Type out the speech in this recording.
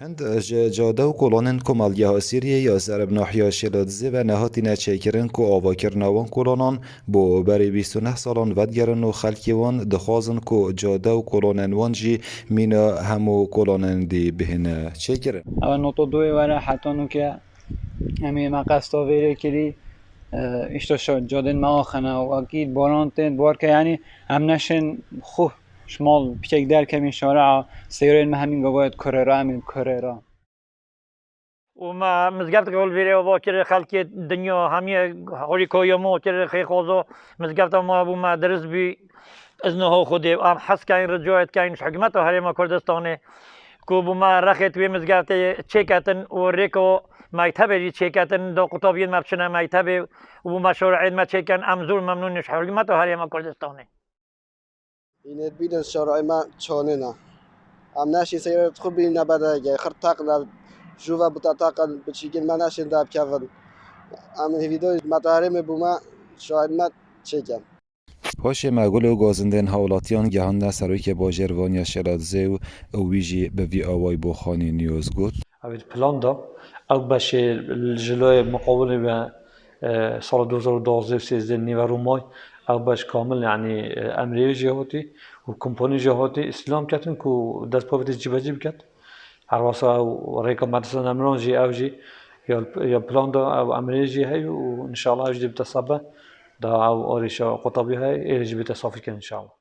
هند جاده و کلانن کو مالیه سیریه یا سرب ناحیه شلادزه و نهاتی نچیکرن کو آواکرنوان کلانان بو بری 29 سالان ودگرن و خلکی وان دخوازن کو جاده و کلانن وان جی مینا همو کلانن دی بهنه چیکرن. اول نقطه دوی وره حتی نو که همه ما قصد ویره کردی اشتا شد جادن ما خنه و اکید باران تند بار که یعنی هم نشن خوب شمال پیچک در کمی شارع سیارین ما همین گواهد کره را همین کره را وما مزقفت قول فيري وباكر خلق الدنيا همي هوري كويمو كر خي خوزو مزقفت ما ابو ما درس بي اذنه خودي ام حس كاين رجوعت كاين حكمته هريما كردستاني کو بما رخت بي مزقفت تشيكاتن وريكو مكتبي تشيكاتن دو قطابين مبشنا مكتبي وما شرعين ما تشيكن امزور ممنون حكمته هريما كردستاني این بیدن شرعی ما چانه نه ام نشی سیارت خوبی نبره گه خرطاق نب جوا بتاعتاق بتشيكين ما ناشين داب كافن ام هيدو مطارم بوما شاید ما چیکن پاش مگل و گازندن هاولاتیان گهان سروی که با جروانیا شلادزه و ویجی به وی آوای بخانی نیوز گوت. اوید پلان دا او باشه الجلوی مقاوله به سال 2012 و 13 نیورو مای او باش کامل یعنی امریه جهاتی و کمپانی جهاتی اسلام کتن که دست پاویت جیبجی بکت هر واسه او ریکا مدرسه نمران جی او جی یا پلان دا او امریه جی هی و انشاءالله او جی بتصابه دا او آریشا قطبی هی ایره جی بتصافی کن انشاءالله